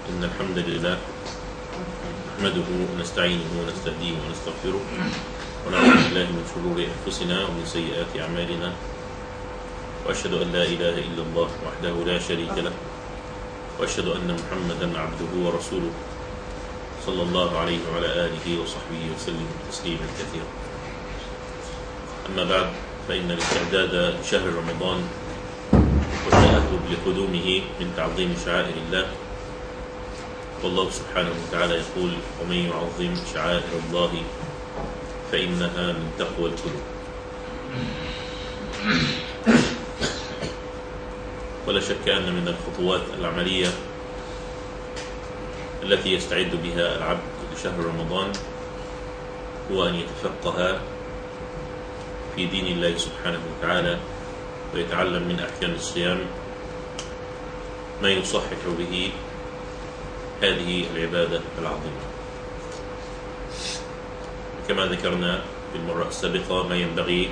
إن الحمد لله نحمده ونستعينه ونستهديه ونستغفره ونعوذ بالله من شرور أنفسنا ومن سيئات أعمالنا، وأشهد أن لا إله إلا الله وحده لا شريك له، وأشهد أن محمدا عبده ورسوله صلى الله عليه وعلى آله وصحبه وسلم تسليما كثيرا. أما بعد، فإن الاستعداد لشهر رمضان والتأهب لقدومه من تعظيم شعائر الله، والله سبحانه وتعالى يقول: ومن يعظم شعائر الله فإنها من تقوى القلوب. ولا شك أن من الخطوات العملية التي يستعد بها العبد لشهر رمضان هو أن يتفقه في دين الله سبحانه وتعالى، ويتعلم من أحكام الصيام ما يصحح به هذه العبادة العظيمة. كما ذكرنا في المرة السابقة، ما ينبغي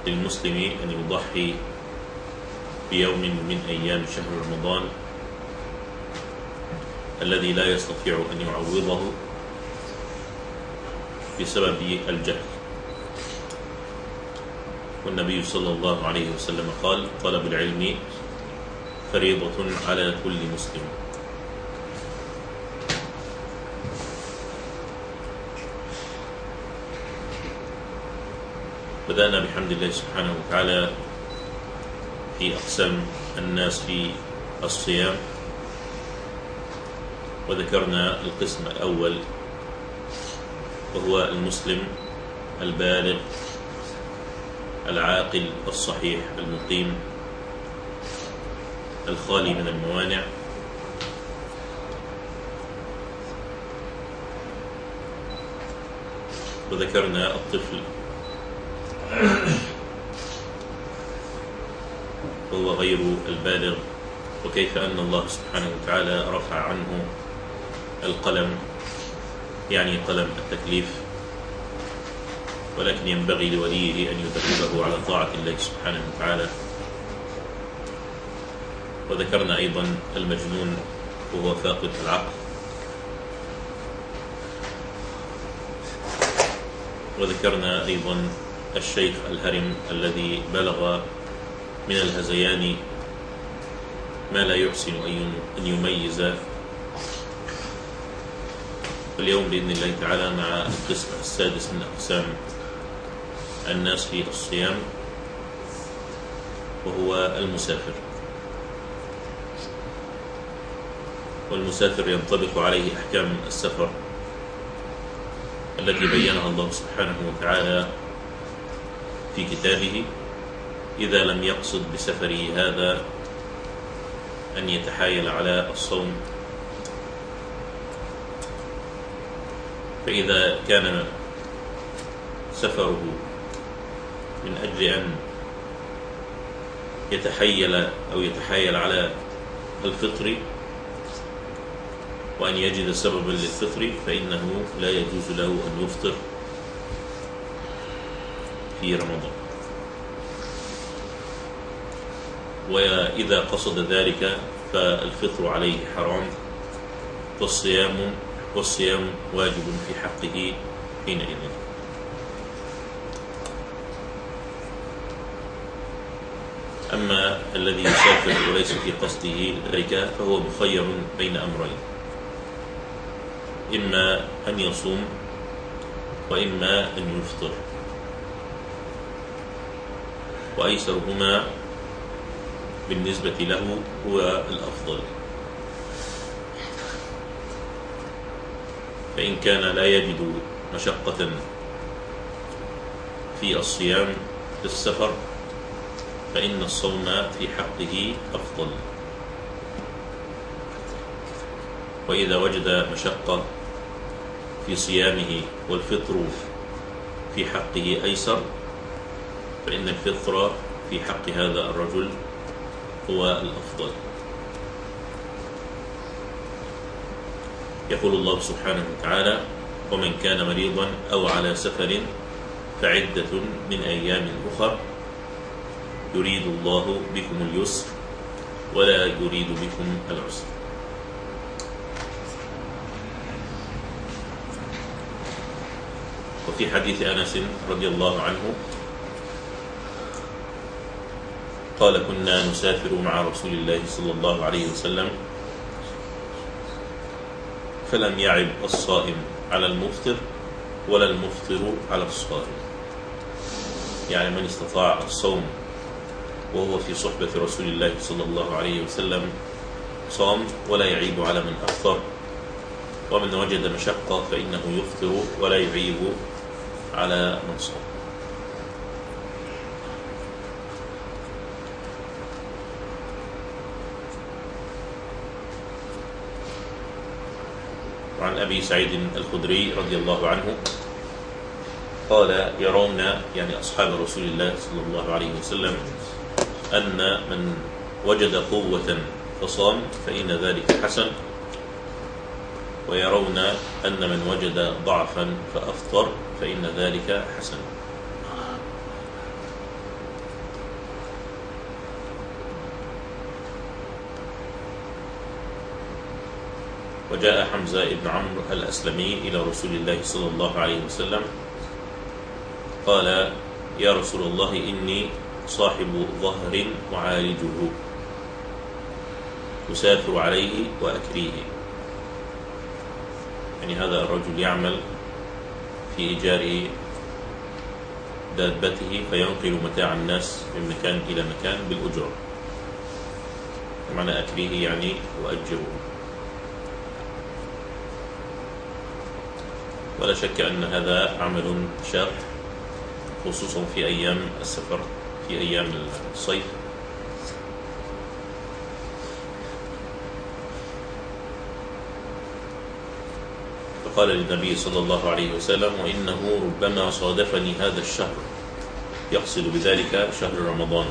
للمسلم أن يضحي بيوم من أيام شهر رمضان الذي لا يستطيع أن يعوضه بسبب الجهل. والنبي صلى الله عليه وسلم قال: طلب العلم فريضة على كل مسلم. بدأنا بحمد الله سبحانه وتعالى في أقسام الناس في الصيام، وذكرنا القسم الأول وهو المسلم البالغ العاقل الصحيح المقيم الخالي من الموانع، وذكرنا الطفل وهو غير البالغ، وكيف أن الله سبحانه وتعالى رفع عنه القلم، يعني قلم التكليف، ولكن ينبغي لوليه أن يدربه على طاعة الله سبحانه وتعالى. وذكرنا أيضا المجنون وهو فاقد العقل، وذكرنا أيضا الشيخ الهرم الذي بلغ من الهذيان ما لا يحسن أن يميز. اليوم بإذن الله تعالى مع القسم السادس من أقسام الناس في الصيام، وهو المسافر. والمسافر ينطبق عليه أحكام السفر التي بينها الله سبحانه وتعالى في كتابه، إذا لم يقصد بسفره هذا أن يتحايل على الصوم. فإذا كان سفره من أجل أن يتحايل على الفطر وأن يجد سببا للفطر، فإنه لا يجوز له أن يفطر في رمضان. وإذا قصد ذلك فالفطر عليه حرام، والصيام واجب في حقه حينئذ. أما الذي يسافر وليس في قصده ذلك فهو مخير بين أمرين: إما أن يصوم وإما أن يفطر، وأيسرهما بالنسبة له هو الأفضل. فإن كان لا يجد مشقة في الصيام في السفر فإن الصوم في حقه أفضل، وإذا وجد مشقة في صيامه والفطر في حقه أيسر فإن الفطر في حق هذا الرجل هو الأفضل. يقول الله سبحانه وتعالى: ومن كان مريضا أو على سفر فعدة من أيام أخر يريد الله بكم اليسر ولا يريد بكم العسر. وفي حديث أنس رضي الله عنه قال كنا نسافر مع رسول الله صلى الله عليه وسلم فلم يعب الصائم على المفطر ولا المفطر على الصائم. يعني من استطاع الصوم وهو في صحبة رسول الله صلى الله عليه وسلم صام ولا يعيب على من أفطر، ومن وجد مشقة فإنه يفطر ولا يعيب على من صام. وعن أبي سعيد الخدري رضي الله عنه قال يرون يعني أصحاب رسول الله صلى الله عليه وسلم أن من وجد قوة فصام فإن ذلك حسن، ويرون أن من وجد ضعفا فأفطر فإن ذلك حسن. وجاء حمزة بن عمرو الأسلمي إلى رسول الله صلى الله عليه وسلم قال يا رسول الله إني صاحب ظهر وعالجه أسافر عليه وأكريه. يعني هذا الرجل يعمل في إيجار دابته فينقل متاع الناس من مكان إلى مكان بالأجرة، بمعنى أكريه يعني وأجره. ولا شك أن هذا عمل شاق خصوصا في أيام السفر، في أيام الصيف. فقال للنبي صلى الله عليه وسلم وإنه ربما صادفني هذا الشهر، يقصد بذلك شهر رمضان،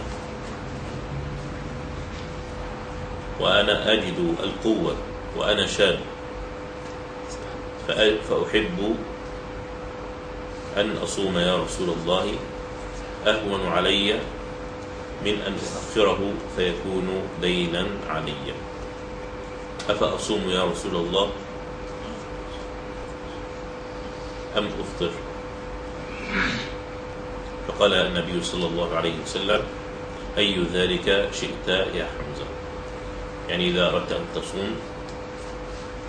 وأنا أجد القوة وأنا شاب، فأحب أن أصوم يا رسول الله، أهون علي من أن أؤخره فيكون دينا علي، أفأصوم يا رسول الله أم أفطر؟ فقال النبي صلى الله عليه وسلم أي ذلك شئت يا حمزة، يعني إذا أردت أن تصوم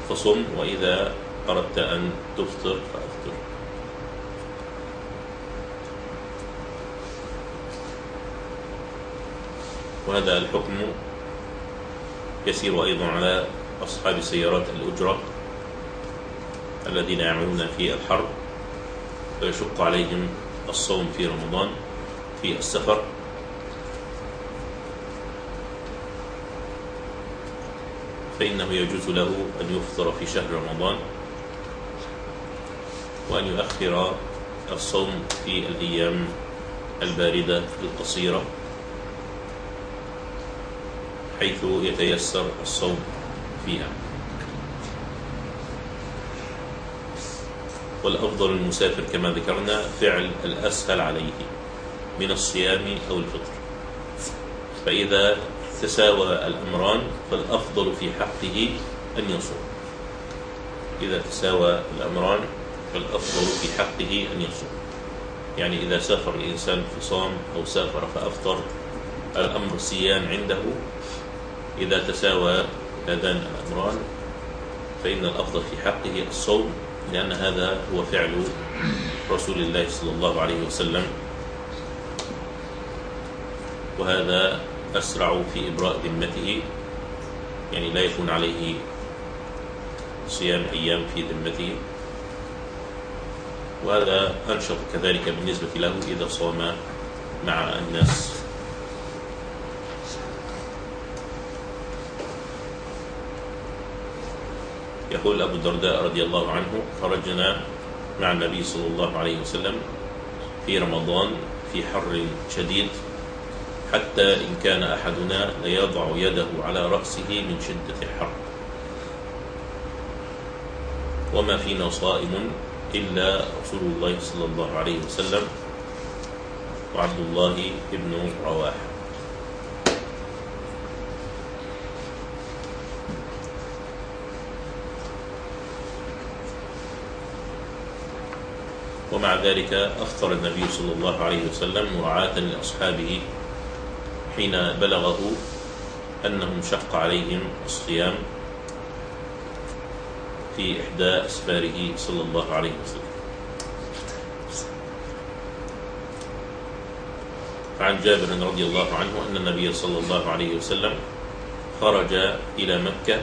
فصم، وإذا أردت أن تفطر فأفطر. وهذا الحكم يسير أيضا على أصحاب سيارات الأجرة الذين يعملون في الحرب ويشق عليهم الصوم في رمضان في السفر، فإنه يجوز له أن يفطر في شهر رمضان وأن يؤخر الصوم في الأيام الباردة القصيرة حيث يتيسر الصوم فيها. والأفضل المسافر كما ذكرنا فعل الأسهل عليه من الصيام أو الفطر، فإذا تساوى الأمران فالأفضل في حقه أن يصوم. إذا تساوى الأمران فالأفضل في حقه أن يصوم. يعني إذا سافر الإنسان فصام أو سافر فأفطر الأمر سيان عنده. إذا تساوى هذان الأمران فإن الأفضل في حقه الصوم، لأن هذا هو فعل رسول الله صلى الله عليه وسلم، وهذا أسرع في إبراء ذمته، يعني لا يكون عليه صيام أيام في ذمته. وهذا أنشط كذلك بالنسبة له إذا صام مع الناس. يقول أبو الدرداء رضي الله عنه خرجنا مع النبي صلى الله عليه وسلم في رمضان في حر شديد، حتى إن كان أحدنا ليضع يده على رأسه من شدة الحر، وما فينا صائم إلا رسول الله صلى الله عليه وسلم وعبد الله بن رواحة. ومع ذلك أفطر النبي صلى الله عليه وسلم مراعاة لأصحابه حين بلغه أنهم شق عليهم الصيام في إحدى أسفاره صلى الله عليه وسلم. فعن جابر رضي الله عنه أن النبي صلى الله عليه وسلم خرج إلى مكة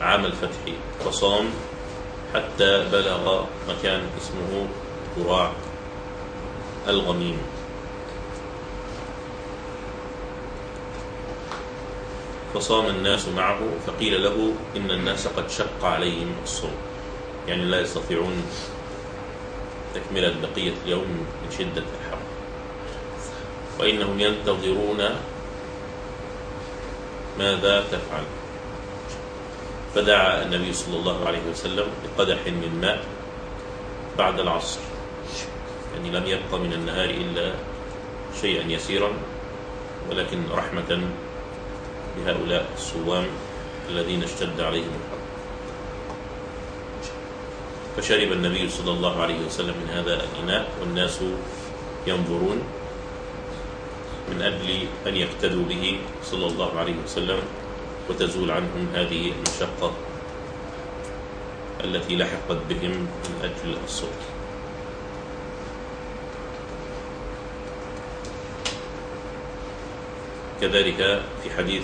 عام الفتح فصام حتى بلغ مكان اسمه قراع الغميم، فصام الناس معه، فقيل له إن الناس قد شق عليهم الصوم، يعني لا يستطيعون تكملة بقية اليوم من شدة الحر، وإنهم ينتظرون ماذا تفعل. فدعا النبي صلى الله عليه وسلم بقدح من ماء بعد العصر، يعني لم يبق من النهار إلا شيئا يسيرا، ولكن رحمة بهؤلاء الصوام الذين اشتد عليهم الحر. فشرب النبي صلى الله عليه وسلم من هذا الإناء والناس ينظرون من أجل أن يقتدوا به صلى الله عليه وسلم وتزول عنهم هذه المشقة التي لحقت بهم من أجل الصوم. كذلك في حديث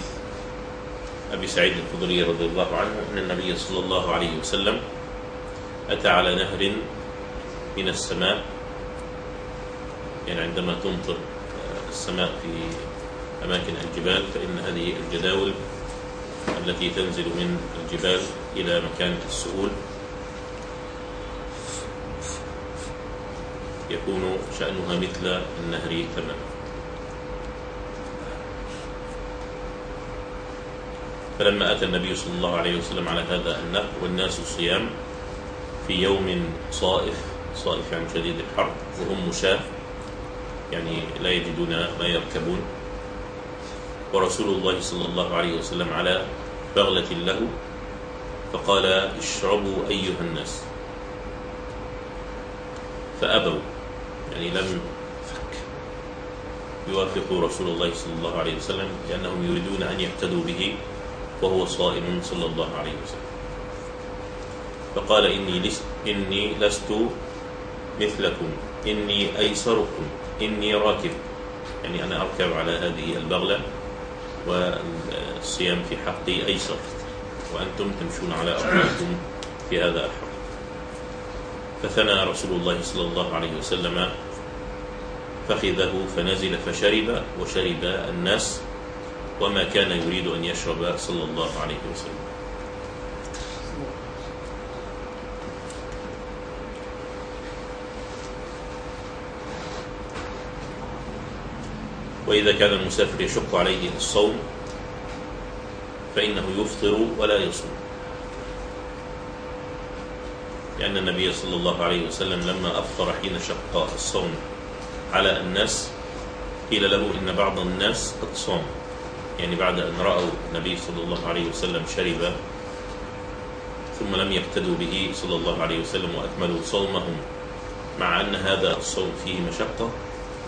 أبي سعيد الخدري رضي الله عنه أن النبي صلى الله عليه وسلم أتى على نهر من السماء، يعني عندما تمطر السماء في أماكن الجبال فإن هذه الجداول التي تنزل من الجبال إلى مكان السؤول يكون شأنها مثل النهر تماما. فلما أتى النبي صلى الله عليه وسلم على هذا النهر والناس صيام في يوم صائف يعني شديد الحر، وهم مشاة يعني لا يجدون ما يركبون، ورسول الله صلى الله عليه وسلم على بغلة له، فقال اشربوا أيها الناس، فأبوا، يعني لم يوافقوا رسول الله صلى الله عليه وسلم لأنهم يريدون أن يقتدوا به وهو صائم صلى الله عليه وسلم. فقال إني لست مثلكم، إني أيسركم، إني راكب، يعني أنا أركب على هذه البغلة والصيام في حقي أيسر، وأنتم تمشون على أرضكم في هذا الحق. فثنى رسول الله صلى الله عليه وسلم فخذه فنزل فشرب وشرب الناس وما كان يريد أن يشرب صلى الله عليه وسلم. وإذا كان المسافر يشق عليه الصوم فإنه يفطر ولا يصوم، لأن النبي صلى الله عليه وسلم لما أفطر حين شق الصوم على الناس قيل له إن بعض الناس قد صام، يعني بعد أن رأوا النبي صلى الله عليه وسلم شرب ثم لم يقتدوا به صلى الله عليه وسلم وأكملوا صومهم مع أن هذا الصوم فيه مشقة،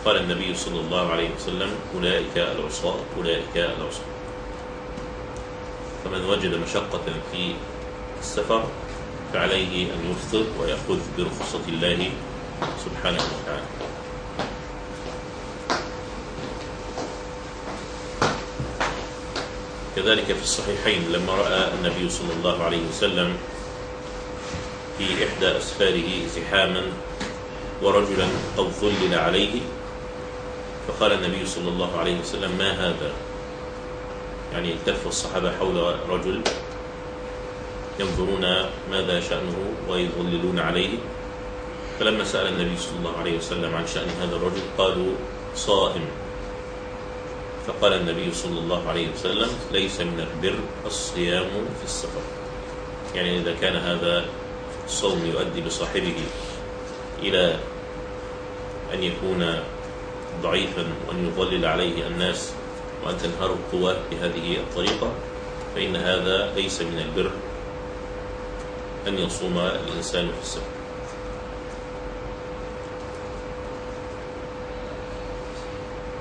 قال النبي صلى الله عليه وسلم أولئك العصاة أولئك العصاة. فمن وجد مشقة في السفر فعليه أن يفطر ويأخذ برخصة الله سبحانه وتعالى. كذلك في الصحيحين لما رأى النبي صلى الله عليه وسلم في إحدى أسفاره زحاما ورجلا قد ظلل عليه، فقال النبي صلى الله عليه وسلم ما هذا؟ يعني التف الصحابة حول رجل ينظرون ماذا شأنه ويظللون عليه، فلما سأل النبي صلى الله عليه وسلم عن شأن هذا الرجل قالوا صائم، فقال النبي صلى الله عليه وسلم ليس من البر الصيام في السفر، يعني إذا كان هذا الصوم يؤدي بصاحبه إلى أن يكون ضعيفا وأن يضلل عليه الناس وأن تنهار القوى بهذه الطريقة، فإن هذا ليس من البر أن يصوم الإنسان في السفر.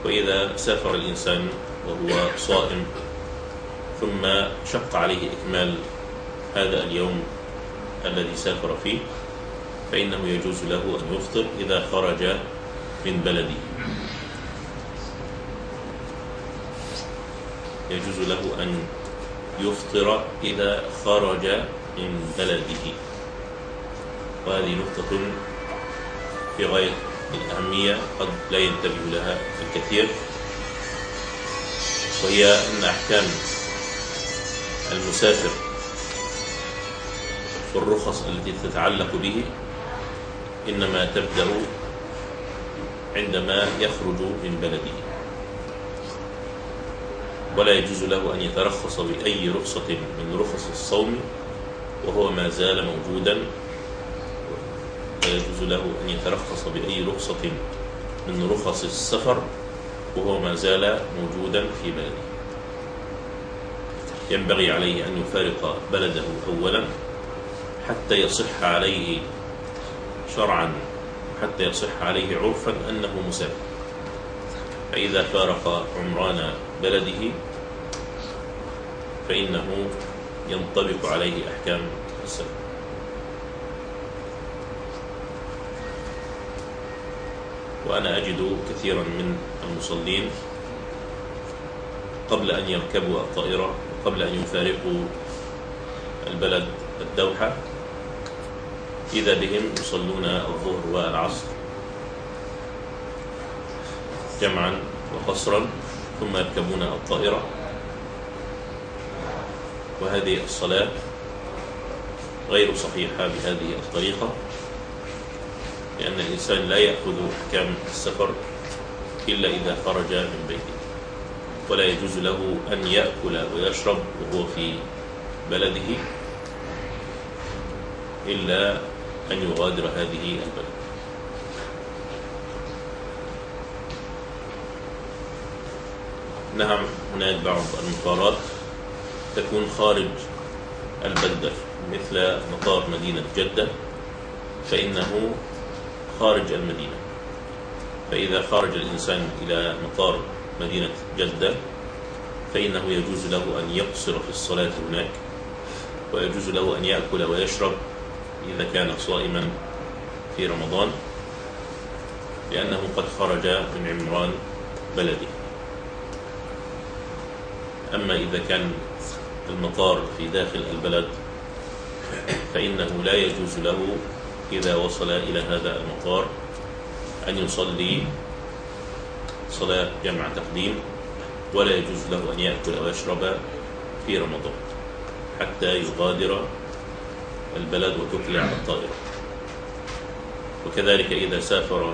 وإذا سافر الإنسان وهو صائم ثم شق عليه إكمال هذا اليوم الذي سافر فيه، فإنه يجوز له أن يفطر إذا خرج من بلده. يجوز له أن يفطر إذا خرج من بلده. وهذه نقطة في غاية الأهمية قد لا ينتبه لها الكثير، وهي أن أحكام المسافر في الرخص التي تتعلق به إنما تبدأ عندما يخرج من بلده، ولا يجوز له أن يترخص بأي رخصة من رخص الصوم وهو ما زال موجودا، ولا يجوز له أن يترخص بأي رخصة من رخص السفر وهو ما زال موجودا في بلده. ينبغي عليه أن يفارق بلده أولا حتى يصح عليه شرعا، حتى يصح عليه عرفا أنه مسافر. فإذا فارق عمران بلده فإنه ينطبق عليه أحكام السفر. وأنا أجد كثيرا من المصلين قبل أن يركبوا الطائرة وقبل أن يفارقوا البلد الدوحة إذا بهم يصلون الظهر والعصر جمعا وقصرا ثم يركبون الطائرة. وهذه الصلاة غير صحيحة بهذه الطريقة، لأن الإنسان لا يأخذ أحكام السفر إلا إذا خرج من بيته، ولا يجوز له أن يأكل ويشرب وهو في بلده إلا أن يغادر هذه البلد. نعم، هناك بعض المطارات تكون خارج البلدة مثل مطار مدينة جدة، فإنه خارج المدينة. فإذا خرج الإنسان إلى مطار مدينة جدة فإنه يجوز له أن يقصر في الصلاة هناك، ويجوز له أن يأكل ويشرب إذا كان صائما في رمضان، لأنه قد خرج من عمران بلده. أما إذا كان المطار في داخل البلد فإنه لا يجوز له إذا وصل إلى هذا المطار أن يصلي صلاة جمع تقديم، ولا يجوز له أن يأكل ويشرب في رمضان حتى يغادر البلد وتقلع الطائرة. وكذلك إذا سافر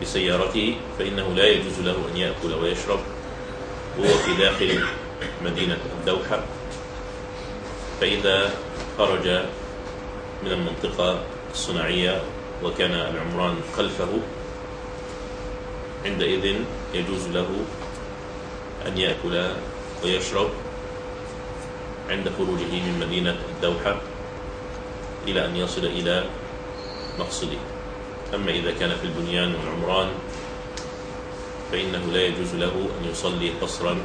بسيارته فإنه لا يجوز له أن يأكل ويشرب وهو في داخل مدينة الدوحة. فإذا خرج من المنطقة الصناعية وكان العمران خلفه عندئذ يجوز له أن يأكل ويشرب عند خروجه من مدينة الدوحة إلى أن يصل إلى مقصده. أما إذا كان في البنيان والعمران فإنه لا يجوز له أن يصلي قصرا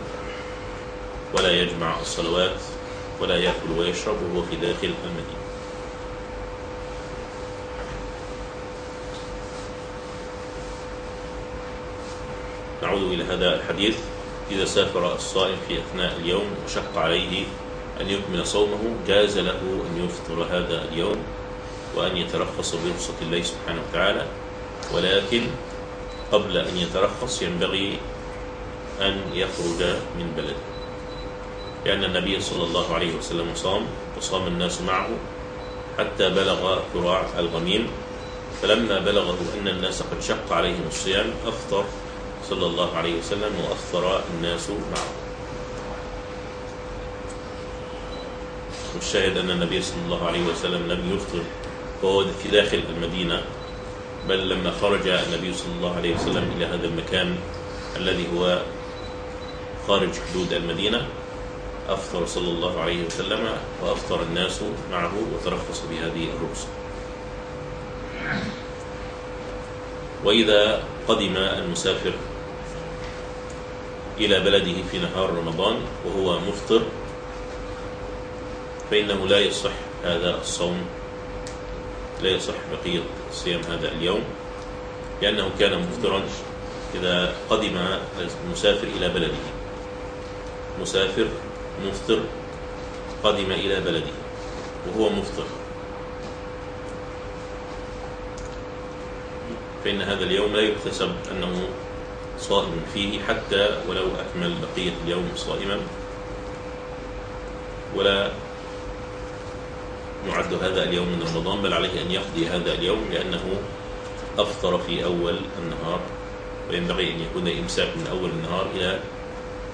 ولا يجمع الصلوات ولا يأكل ويشرب وهو في داخل المدينة. نعود إلى هذا الحديث. إذا سافر الصائم في أثناء اليوم وشق عليه أن يكمل صومه جاز له أن يفطر هذا اليوم وأن يترخص برخصة الله سبحانه وتعالى، ولكن قبل أن يترخص ينبغي أن يخرج من بلده، لأن النبي صلى الله عليه وسلم صام وصام الناس معه حتى بلغ قراع الغميم، فلما بلغه أن الناس قد شق عليهم الصيام أفطر صلى الله عليه وسلم وأفطر الناس معه. والشاهد أن النبي صلى الله عليه وسلم لم يفطر وهو في داخل المدينة، بل لما خرج النبي صلى الله عليه وسلم إلى هذا المكان الذي هو خارج حدود المدينة أفطر صلى الله عليه وسلم وأفطر الناس معه وترخص بهذه الرخصة. وإذا قدم المسافر إلى بلده في نهار رمضان وهو مفطر، فإنه لا يصح هذا الصوم، لا يصح بقية صيام هذا اليوم، لأنه كان مفطرا إذا قدم المسافر إلى بلده. مسافر مفطر قدم إلى بلده وهو مفطر، فإن هذا اليوم لا يحتسب أنه صائم فيه حتى ولو أكمل بقية اليوم صائما، ولا يعد هذا اليوم من رمضان، بل عليه أن يقضي هذا اليوم لأنه أفطر في أول النهار، وينبغي أن يكون إمساك من أول النهار إلى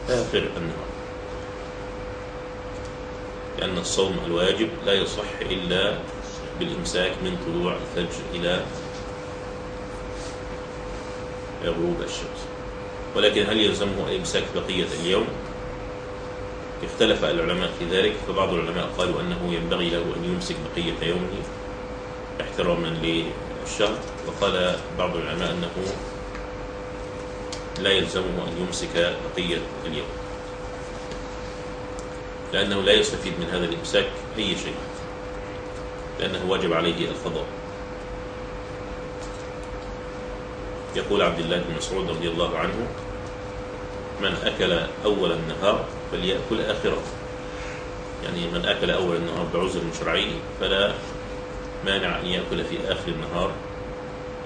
آخر النهار، لأن الصوم الواجب لا يصح إلا بالإمساك من طلوع الفجر إلى غروب الشمس. ولكن هل يلزمه الإمساك بقية اليوم؟ اختلف العلماء في ذلك، فبعض العلماء قالوا أنه ينبغي له أن يمسك بقية يومه احتراما للشهر، وقال بعض العلماء أنه لا يلزمه أن يمسك بقية اليوم، لأنه لا يستفيد من هذا الإمساك أي شيء، لأنه واجب عليه القضاء. يقول عبد الله بن مسعود رضي الله عنه: من أكل أول النهار فليأكل آخره، يعني من أكل أول النهار بعذر شرعي فلا مانع أن يأكل في آخر النهار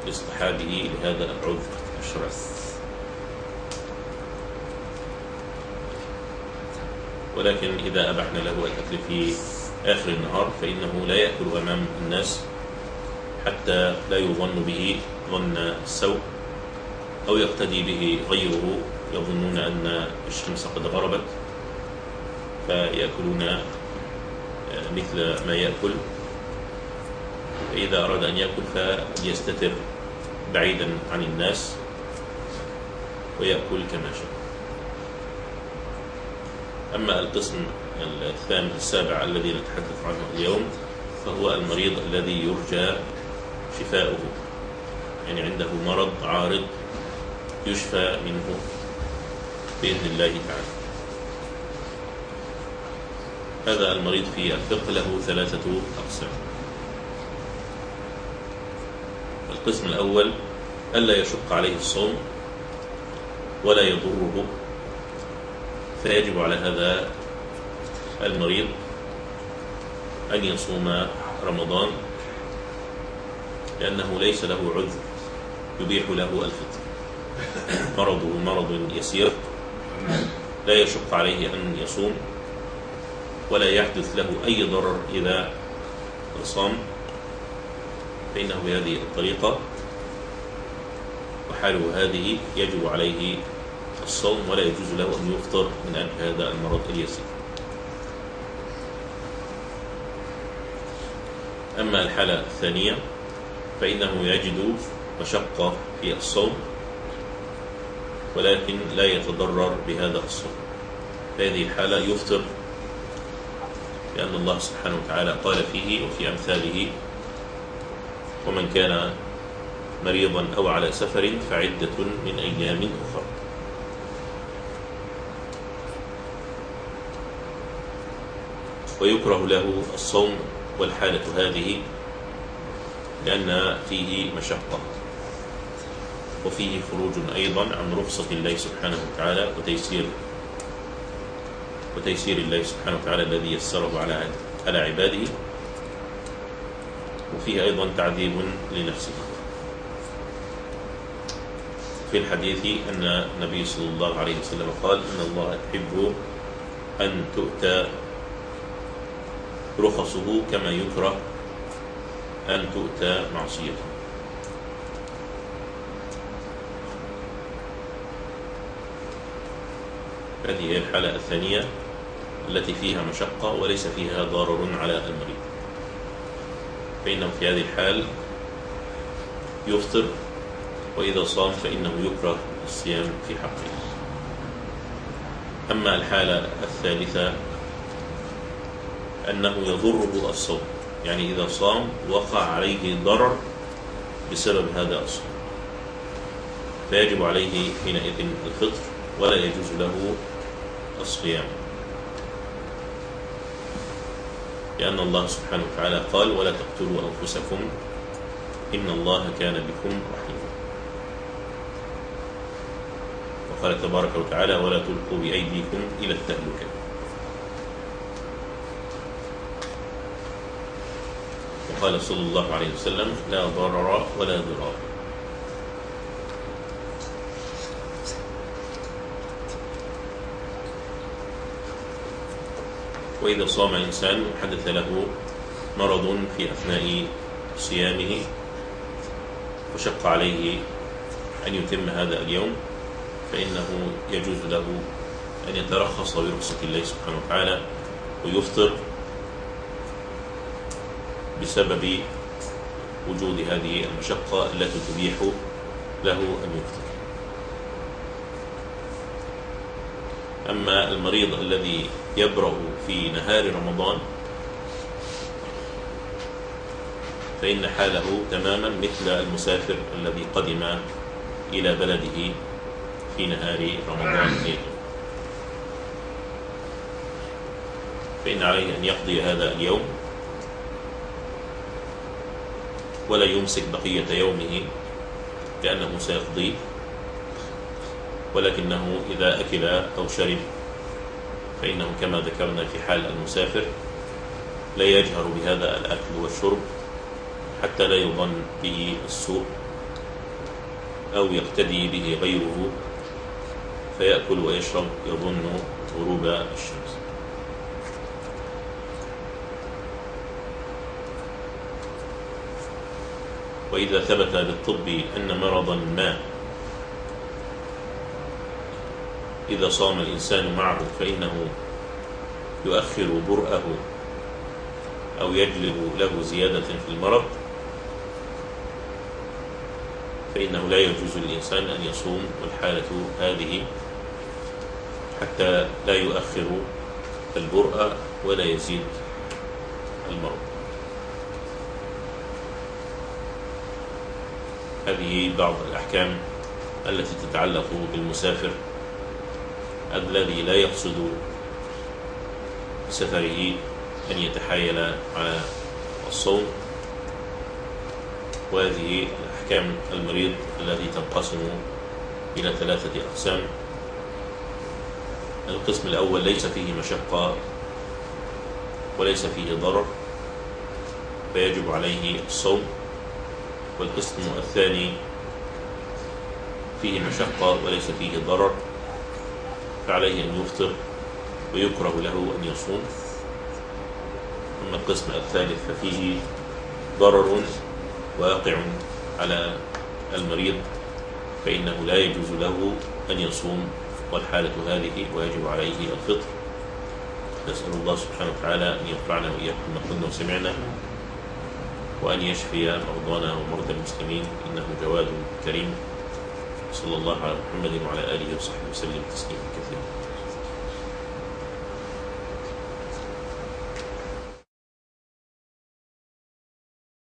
لاصطحابه لهذا العذر الشرعي. ولكن إذا أبحنا له الأكل في آخر النهار فإنه لا يأكل أمام الناس حتى لا يظن به ظن السوء، أو يقتدي به غيره يظنون أن الشمس قد غربت فيأكلون مثل ما يأكل. فإذا أراد أن يأكل فليستتر بعيدا عن الناس ويأكل كما شاء. أما القسم السابع الذي نتحدث عنه اليوم فهو المريض الذي يرجى شفاؤه، يعني عنده مرض عارض يشفى منه بإذن الله تعالى. هذا المريض في الفقه له 3 أقسام. القسم الأول ألا يشق عليه الصوم ولا يضره، فيجب على هذا المريض أن يصوم رمضان، لأنه ليس له عذر يبيح له الفطر. مرضه مرض يسير لا يشق عليه أن يصوم، ولا يحدث له أي ضرر إذا صام، فإنه بهذه الطريقة وحاله هذه يجب عليه الصوم، ولا يجوز له أن يفطر من أجل هذا المرض اليسير. أما الحالة الثانية فإنه يجد مشقة في الصوم ولكن لا يتضرر بهذا الصوم، في هذه الحالة يفطر، لأن الله سبحانه وتعالى قال فيه وفي أمثاله: ومن كان مريضا أو على سفر فعدة من أيام أخرى. ويكره له الصوم والحالة هذه لأن فيه مشقة وفيه خروج أيضا عن رخصة الله سبحانه وتعالى وتيسير الله سبحانه وتعالى الذي يسره على عباده، وفيه أيضا تعذيب لنفسه. في الحديث أن النبي صلى الله عليه وسلم قال: إن الله يحب أن تؤتى رخصه كما يكره أن تؤتى معصيته. هذه هي الحالة الثانية التي فيها مشقة وليس فيها ضرر على المريض، فإنه في هذه الحال يفطر، وإذا صام فإنه يكره الصيام في حقه. أما الحالة الثالثة أنه يضره الصوم، يعني إذا صام وقع عليه ضرر بسبب هذا الصوم، فيجب عليه حينئذ الفطر ولا يجوز له الصيام، لأن الله سبحانه وتعالى قال: ولا تقتلوا أنفسكم إن الله كان بكم رحيما. وقال تبارك وتعالى: ولا تلقوا بأيديكم إلى التهلكة. وقال صلى الله عليه وسلم: لا ضرر ولا ضرار. وإذا صام إنسان وحدث له مرض في أثناء صيامه وشق عليه أن يتم هذا اليوم، فإنه يجوز له أن يترخص برخصة الله سبحانه وتعالى ويفطر بسبب وجود هذه المشقة التي تبيح له أن يفطر. أما المريض الذي يبرأ في نهار رمضان فإن حاله تماما مثل المسافر الذي قدم إلى بلده في نهار رمضان أيضا، فإن عليه أن يقضي هذا اليوم ولا يمسك بقية يومه لأنه سيقضيه، ولكنه إذا أكل أو شرب فإنه كما ذكرنا في حال المسافر لا يجهر بهذا الأكل والشرب حتى لا يظن به السوء أو يقتدي به غيره فيأكل ويشرب يظن غروب الشمس. وإذا ثبت بالطب أن مرضا ما إذا صام الإنسان معه فإنه يؤخر برءه أو يجلب له زيادة في المرض، فإنه لا يجوز للإنسان أن يصوم والحالة هذه حتى لا يؤخر البرء ولا يزيد المرض. هذه بعض الأحكام التي تتعلق بالمسافر الذي لا يقصد بسفره أن يتحايل على الصوم، وهذه الأحكام المريض التي تنقسم إلى 3 أقسام. القسم الأول ليس فيه مشقة وليس فيه ضرر فيجب عليه الصوم، والقسم الثاني فيه مشقة وليس فيه ضرر فعليه أن يفطر ويكره له أن يصوم. أما القسم الثالث ففيه ضرر واقع على المريض فإنه لا يجوز له أن يصوم والحالة هذه ويجب عليه الفطر. نسأل الله سبحانه وتعالى أن ينفعنا وإياكم ما قلنا وسمعنا، وأن يشفي مرضانا ومرضى المسلمين إنه جواد كريم. صلى الله على محمد وعلى آله وصحبه وسلم تسليما كثيرا.